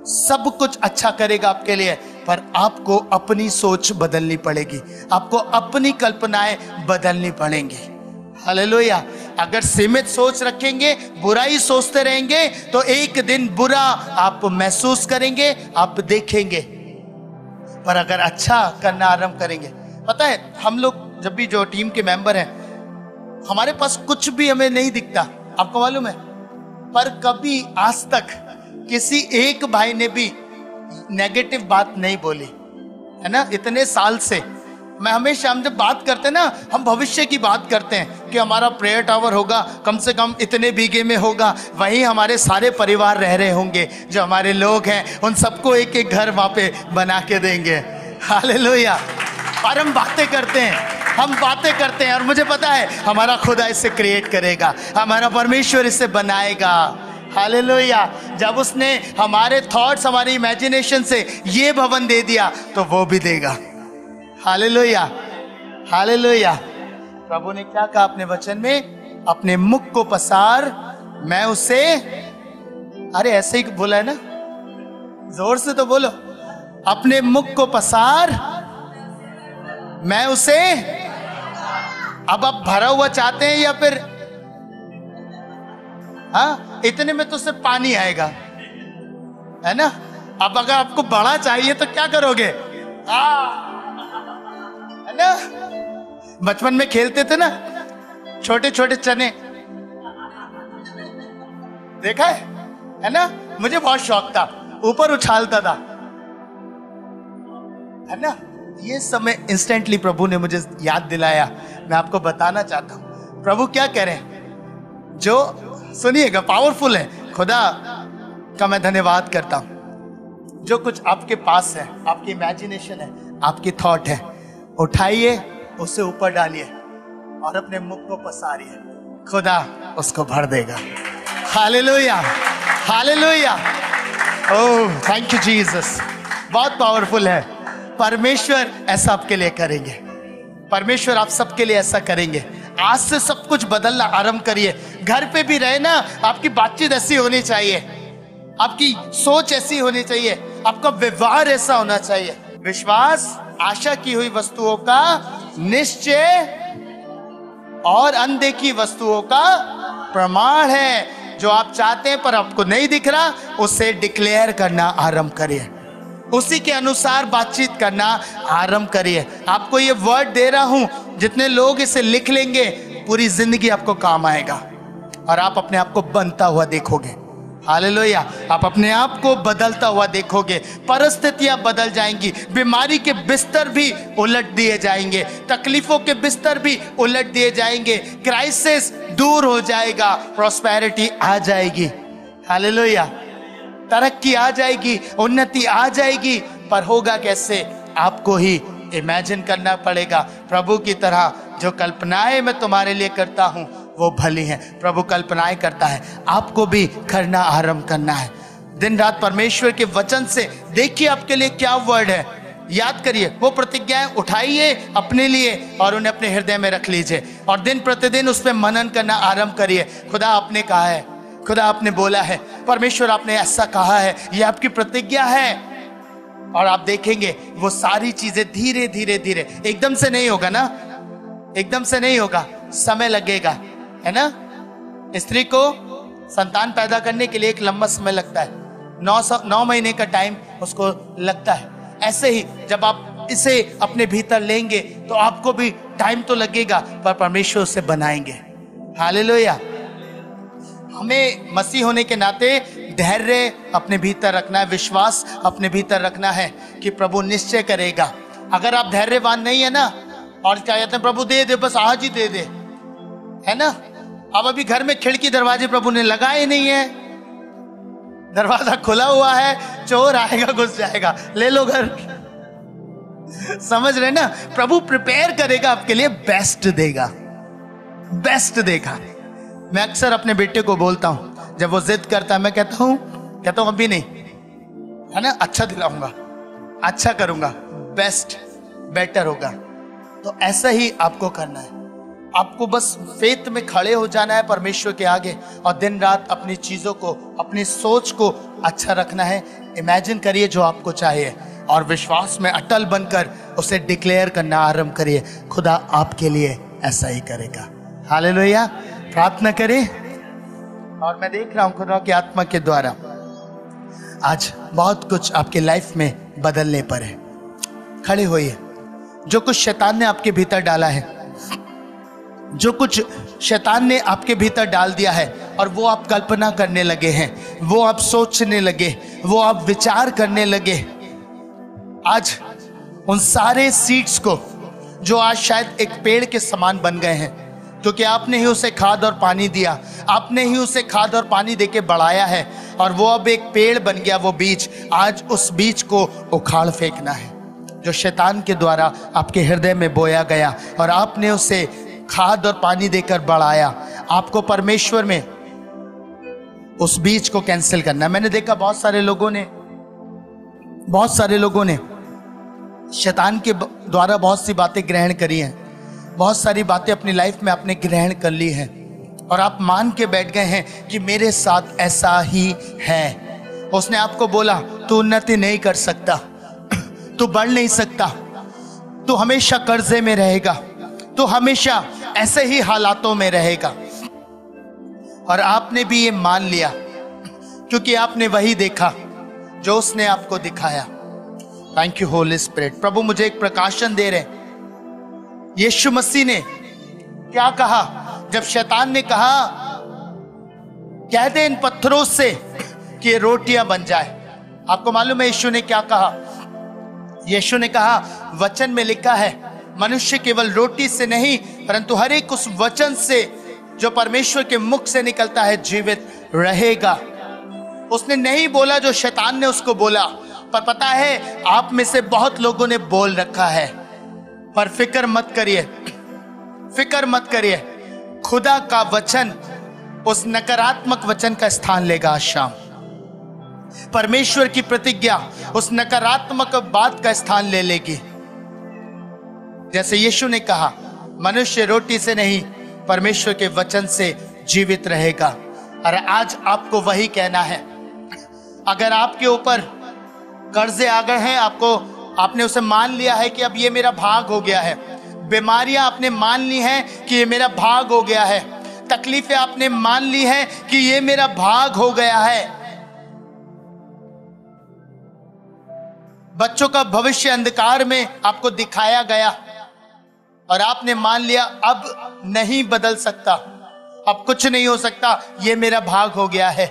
सब कुछ अच्छा करेगा आपके लिए, पर आपको अपनी सोच बदलनी पड़ेगी, आपको अपनी कल्पनाएं बदलनी पड़ेंगी। हालेलुया। अगर सीमित सोच रखेंगे, बुराई सोचते रहेंगे, तो एक दिन बुरा आप महसूस करेंगे, आप देखेंगे। पर अगर अच्छा करना आरंभ करेंगे, पता है हम लोग जब भी जो टीम के मेंबर हैं, हमारे पास कुछ भी हमें नहीं दिखता, आपको मालूम है, पर कभी आज तक किसी एक भाई ने भी नेगेटिव बात नहीं बोली, है ना। इतने साल से मैं हमेशा, हम जब बात करते हैं ना, हम भविष्य की बात करते हैं कि हमारा प्रेयर टावर होगा, कम से कम इतने बीघे में होगा, वहीं हमारे सारे परिवार रह रहे होंगे, जो हमारे लोग हैं उन सबको एक एक घर वहाँ पे बना के देंगे। हालेलुया। और हम बातें करते हैं, हम बातें करते हैं, और मुझे पता है हमारा खुदा इससे क्रिएट करेगा, हमारा परमेश्वर इससे बनाएगा। हालेलुया। जब उसने हमारे थॉट्स, हमारी इमेजिनेशन से ये भवन दे दिया, तो वो भी देगा। Hallelujah, hallelujah. प्रभु ने क्या कहा अपने वचन में? अपने मुख को पसार, मैं उसे, अरे ऐसे ही बोला है ना, जोर से तो बोलो, अपने मुख को पसार, मैं उसे। अब आप भरा हुआ चाहते हैं या फिर हाँ, इतने में तो सिर्फ पानी आएगा, है ना। अब अगर आपको बड़ा चाहिए तो क्या करोगे? है ना। बचपन में खेलते थे ना, छोटे छोटे चने, देखा है ना। मुझे बहुत शौक था, ऊपर उछालता था, है ना। ये समय इंस्टेंटली प्रभु ने मुझे याद दिलाया, मैं आपको बताना चाहता हूं प्रभु क्या कह रहे हैं। जो सुनिएगा, पावरफुल है, खुदा का मैं धन्यवाद करता हूं। जो कुछ आपके पास है, आपकी इमेजिनेशन है, आपकी थॉट है, उठाइए, उसे ऊपर डालिए और अपने मुख को पसारिए, खुदा उसको भर देगा। Hallelujah, hallelujah. Oh thank you Jesus, बहुत पावरफुल है। परमेश्वर ऐसा आपके लिए करेंगे, परमेश्वर आप सबके लिए ऐसा करेंगे। आज से सब कुछ बदलना आरंभ करिए। घर पे भी रहे ना, आपकी बातचीत ऐसी होनी चाहिए, आपकी सोच ऐसी होनी चाहिए, आपका व्यवहार ऐसा होना चाहिए। विश्वास आशा की हुई वस्तुओं का निश्चय और अनदेखी वस्तुओं का प्रमाण है। जो आप चाहते हैं पर आपको नहीं दिख रहा, उसे डिक्लेयर करना आरंभ करिए, उसी के अनुसार बातचीत करना आरंभ करिए। आपको ये वर्ड दे रहा हूं, जितने लोग इसे लिख लेंगे पूरी जिंदगी आपको काम आएगा और आप अपने आप को बनता हुआ देखोगे। हालेलुया, आप अपने आप को बदलता हुआ देखोगे। परिस्थितियां बदल जाएंगी, बीमारी के बिस्तर भी उलट दिए जाएंगे, तकलीफों के बिस्तर भी उलट दिए जाएंगे, क्राइसिस दूर हो जाएगा, प्रॉस्पेरिटी आ जाएगी। हालेलुया, तरक्की आ जाएगी, उन्नति आ जाएगी। पर होगा कैसे? आपको ही इमेजिन करना पड़ेगा। प्रभु की तरह जो कल्पनाएं मैं तुम्हारे लिए करता हूं वो भली हैं। प्रभु कल्पनाएं करता है, आपको भी करना आरंभ करना है। दिन रात परमेश्वर के वचन से देखिए आपके लिए क्या वर्ड है, याद करिए, वो प्रतिज्ञाएं उठाइए अपने लिए और उन्हें अपने हृदय में रख लीजिए और दिन प्रतिदिन उस पर मनन करना आरंभ करिए। खुदा आपने कहा है, खुदा आपने बोला है, परमेश्वर आपने ऐसा कहा है, ये आपकी प्रतिज्ञा है। और आप देखेंगे वो सारी चीजें धीरे धीरे धीरे, एकदम से नहीं होगा ना, एकदम से नहीं होगा, समय लगेगा, है ना। स्त्री को संतान पैदा करने के लिए एक लंबा समय लगता है, 9 महीने का टाइम उसको लगता है। ऐसे ही जब आप इसे अपने भीतर लेंगे तो आपको भी टाइम तो लगेगा, पर परमेश्वर उसे बनाएंगे। हालेलुया। हमें मसीह होने के नाते धैर्य अपने भीतर रखना है, विश्वास अपने भीतर रखना है कि प्रभु निश्चय करेगा। अगर आप धैर्यवान नहीं है ना और चाहते हैं प्रभु दे दे, बस आज ही दे दे, है ना। अब अभी घर में खिड़की दरवाजे प्रभु ने लगाए नहीं है, दरवाजा खुला हुआ है, चोर आएगा घुस जाएगा, ले लो घर। समझ रहे ना, प्रभु प्रिपेयर करेगा आपके लिए, बेस्ट देगा, बेस्ट देगा। मैं अक्सर अपने बेटे को बोलता हूं, जब वो जिद करता है, मैं कहता हूं अभी नहीं, है ना, अच्छा दिलाऊंगा, अच्छा करूंगा, बेस्ट बेटर होगा। तो ऐसा ही आपको करना है, आपको बस फेथ में खड़े हो जाना है परमेश्वर के आगे और दिन रात अपनी चीजों को, अपनी सोच को अच्छा रखना है। इमेजिन करिए जो आपको चाहिए और विश्वास में अटल बनकर उसे डिक्लेयर करना आरंभ करिए। खुदा आपके लिए ऐसा ही करेगा। हालेलुया। प्रार्थना करें। और मैं देख रहा हूं खुदा की आत्मा के द्वारा आज बहुत कुछ आपके लाइफ में बदलने पर है। खड़े होइए। जो कुछ शैतान ने आपके भीतर डाला है, जो कुछ शैतान ने आपके भीतर डाल दिया है और वो आप कल्पना करने लगे हैं, वो आप सोचने लगे, वो आप विचार करने लगे, आज उन सारे सीड्स को जो आज शायद एक पेड़ के समान बन गए हैं, क्योंकि आपने ही उसे खाद और पानी दिया, आपने ही उसे खाद और पानी देके बढ़ाया है और वो अब एक पेड़ बन गया, वो बीज। आज उस बीज को उखाड़ फेंकना है जो शैतान के द्वारा आपके हृदय में बोया गया और आपने उसे खाद और पानी देकर बढ़ाया। आपको परमेश्वर में उस बीज को कैंसिल करना है। मैंने देखा बहुत सारे लोगों ने शैतान के द्वारा बहुत सी बातें ग्रहण करी हैं, बहुत सारी बातें अपनी लाइफ में आपने ग्रहण कर ली हैं और आप मान के बैठ गए हैं कि मेरे साथ ऐसा ही है। उसने आपको बोला तू उन्नति नहीं कर सकता, तू बढ़ नहीं सकता, तू हमेशा कर्जे में रहेगा, तू हमेशा ऐसे ही हालातों में रहेगा। और आपने भी ये मान लिया क्योंकि आपने वही देखा जो उसने आपको दिखाया। Thank you Holy Spirit. प्रभु मुझे एक प्रकाशन दे रहे। यीशु मसीह ने क्या कहा जब शैतान ने कहा कह दे इन पत्थरों से कि ये रोटियां बन जाए? आपको मालूम है यीशु ने क्या कहा? यीशु ने कहा वचन में लिखा है मनुष्य केवल रोटी से नहीं परंतु हर एक उस वचन से जो परमेश्वर के मुख से निकलता है जीवित रहेगा। उसने नहीं बोला जो शैतान ने उसको बोला। पर पता है आप में से बहुत लोगों ने बोल रखा है, पर फिक्र मत करिए, फिक्र मत करिए, खुदा का वचन उस नकारात्मक वचन का स्थान लेगा। आज शाम परमेश्वर की प्रतिज्ञा उस नकारात्मक बात का स्थान ले लेगी। जैसे यीशु ने कहा, मनुष्य रोटी से नहीं परमेश्वर के वचन से जीवित रहेगा। और आज आपको वही कहना है। अगर आपके ऊपर कर्जे आ गए हैं, आपने उसे मान लिया है कि अब ये मेरा भाग हो गया है, बीमारियां आपने मान ली हैं कि ये मेरा भाग हो गया है, तकलीफें आपने मान ली हैं कि ये मेरा भाग हो गया है, बच्चों का भविष्य अंधकार में आपको दिखाया गया और आपने मान लिया अब नहीं बदल सकता, अब कुछ नहीं हो सकता, ये मेरा भाग हो गया है।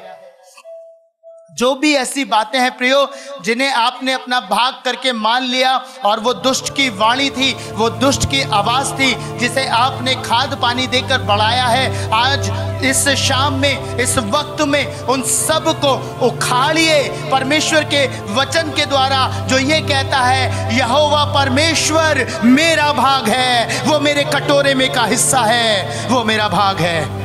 जो भी ऐसी बातें हैं प्रियो, जिन्हें आपने अपना भाग करके मान लिया और वो दुष्ट की वाणी थी, वो दुष्ट की आवाज थी, जिसे आपने खाद पानी देकर बढ़ाया है, आज इस शाम में, इस वक्त में उन सब को उखाड़िए परमेश्वर के वचन के द्वारा, जो ये कहता है यहोवा परमेश्वर मेरा भाग है, वो मेरे कटोरे में का हिस्सा है, वो मेरा भाग है।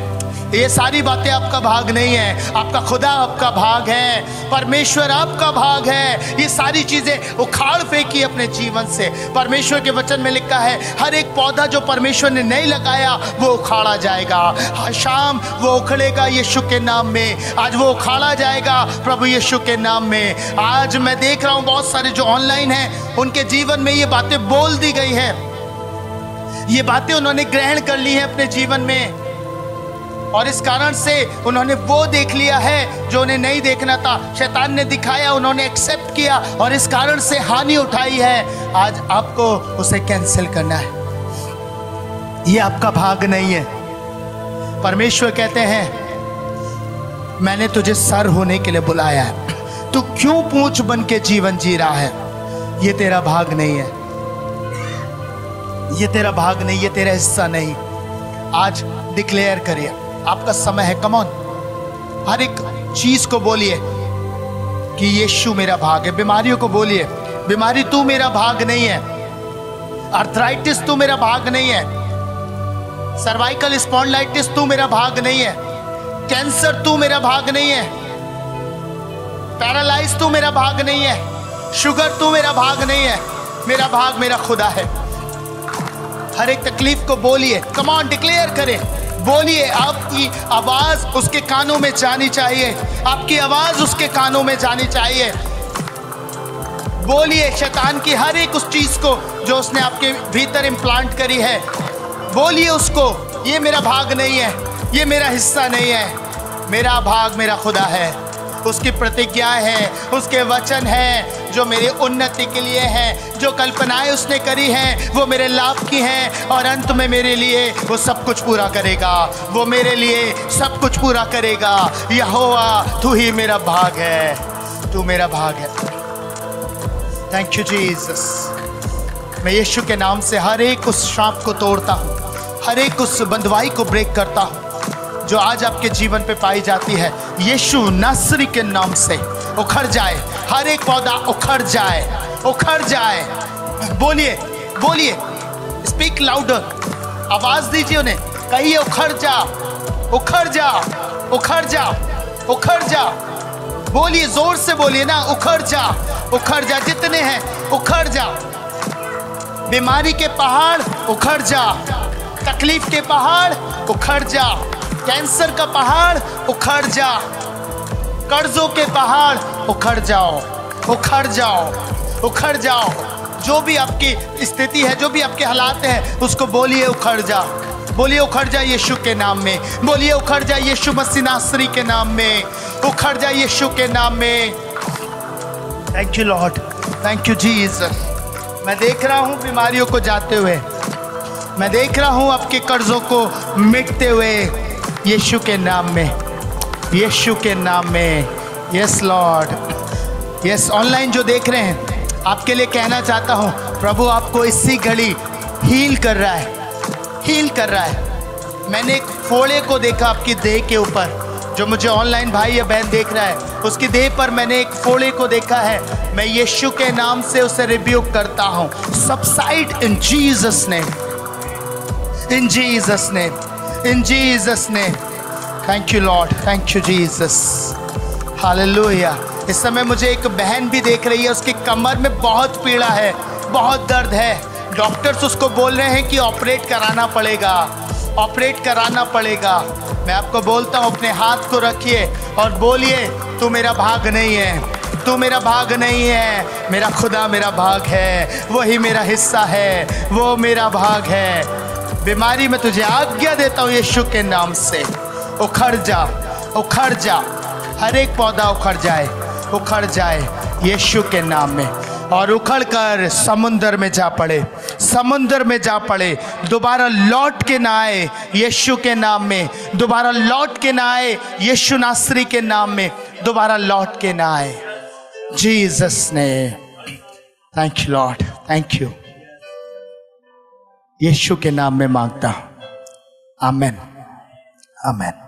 ये सारी बातें आपका भाग नहीं है, आपका खुदा आपका भाग है, परमेश्वर आपका भाग है। ये सारी चीजें उखाड़ फेंकी अपने जीवन से। परमेश्वर के वचन में लिखा है हर एक पौधा जो परमेश्वर ने नहीं लगाया वो उखाड़ा जाएगा। हर शाम वो उखड़ेगा यीशु के नाम में, आज वो उखाड़ा जाएगा प्रभु यीशु के नाम में। आज मैं देख रहा हूँ बहुत सारे जो ऑनलाइन हैं, उनके जीवन में ये बातें बोल दी गई है, ये बातें उन्होंने ग्रहण कर ली हैं अपने जीवन में, और इस कारण से उन्होंने वो देख लिया है जो उन्हें नहीं देखना था। शैतान ने दिखाया, उन्होंने एक्सेप्ट किया और इस कारण से हानि उठाई है। आज आपको उसे कैंसिल करना है, ये आपका भाग नहीं है। परमेश्वर कहते हैं मैंने तुझे सर होने के लिए बुलाया है, तू क्यों पूंछ बन के जीवन जी रहा है? ये तेरा भाग नहीं है, ये तेरा भाग नहीं, ये तेरा हिस्सा नहीं। आज डिक्लेयर करिए, आपका समय है। कम ऑन, हर एक चीज को बोलिए कि यीशु मेरा भाग है। बीमारियों को बोलिए, बीमारी तू मेरा भाग नहीं है, आर्थराइटिस तू मेरा भाग नहीं है, सर्वाइकल स्पॉन्डिलाइटिस तू मेरा भाग नहीं है, कैंसर तू मेरा भाग नहीं है, पैरालाइज तू मेरा भाग नहीं है, शुगर तू मेरा भाग नहीं है, मेरा भाग मेरा खुदा है। हर एक तकलीफ को बोलिए, कम ऑन डिक्लेयर करें, बोलिए। आपकी आवाज उसके कानों में जानी चाहिए, आपकी आवाज उसके कानों में जानी चाहिए। बोलिए शैतान की हर एक उस चीज को जो उसने आपके भीतर इम्प्लांट करी है, बोलिए उसको, ये मेरा भाग नहीं है, ये मेरा हिस्सा नहीं है, मेरा भाग मेरा खुदा है। उसकी प्रतिज्ञाएं हैं, उसके वचन हैं जो मेरी उन्नति के लिए हैं, जो कल्पनाएं उसने करी हैं वो मेरे लाभ की हैं, और अंत में मेरे लिए वो सब कुछ पूरा करेगा, वो मेरे लिए सब कुछ पूरा करेगा। यहोवा तू ही मेरा भाग है, तू मेरा भाग है। Thank you Jesus. मैं यीशु के नाम से हर एक उस श्राप को तोड़ता हूँ, हर एक उस बंधुआई को ब्रेक करता हूँ जो आज आपके जीवन पे पाई जाती है। यीशु नासरी के नाम से उखड़ जाए, हर एक पौधा उखड़ जाए, उखड़ जाए। बोलिए बोलिए, स्पीक लाउडर, आवाज दीजिए उन्हें, कहिए उखड़ जा, उखड़ जा, उखड़ जा, उखड़ जा। बोलिए, जोर से बोलिए ना, उखड़ जा, उखड़ जा, जितने हैं उखड़ जा। बीमारी के पहाड़ उखड़ जा, तकलीफ के पहाड़ उखड़ जा, कैंसर का पहाड़ उखड़ जा, कर्जों के पहाड़ उखड़ जाओ, उखड़ जाओ, उखड़ जाओ। जो भी आपकी स्थिति है, जो भी आपके हालात हैं, उसको बोलिए उखड़ जा, बोलिए उखड़ जा यीशु के नाम में, बोलिए उखड़ जा यीशु मसीह नासरी के नाम में, उखड़ जा यीशु के नाम में। Thank you Lord, thank you Jesus. मैं देख रहा हूँ बीमारियों को जाते हुए, मैं देख रहा हूँ आपके कर्जों को मिटते हुए यीशु के नाम में, यीशु के नाम में। Yes Lord, yes. ऑनलाइन जो देख रहे हैं, आपके लिए कहना चाहता हूँ, प्रभु आपको इसी घड़ी हील कर रहा है, हील कर रहा है। मैंने एक फोड़े को देखा आपकी देह के ऊपर, जो मुझे ऑनलाइन भाई या बहन देख रहा है, उसकी देह पर मैंने एक फोड़े को देखा है, मैं यीशु के नाम से उसे रिब्यूक करता हूं। Subside in Jesus name, in Jesus name, in Jesus name. Thank you Lord, thank you Jesus, hallelujah. इस समय मुझे एक बहन भी देख रही है, उसकी कमर में बहुत पीड़ा है, बहुत दर्द है। डॉक्टर्स उसको बोल रहे हैं कि ऑपरेट कराना पड़ेगा, ऑपरेट कराना पड़ेगा। मैं आपको बोलता हूँ, अपने हाथ को रखिए और बोलिए, तू मेरा भाग नहीं है, तू मेरा भाग नहीं है, मेरा खुदा मेरा भाग है, वही मेरा हिस्सा है, वो मेरा भाग है। बीमारी में तुझे आज्ञा देता हूँ यीशु के नाम से, उखड़ जा, उखड़ जा, हर एक पौधा उखड़ जाए, उखड़ जाए यीशु के नाम में, और उखड़ कर समुंदर में जा पड़े, समुंदर में जा पड़े, दोबारा लौट के ना आए यीशु के नाम में, दोबारा लौट के ना आए यीशु नासरी के नाम में, दोबारा लौट के ना आए जीसस ने। Thank you Lord, thank you, यीशु के नाम में मांगता हूं, आमेन, आमेन।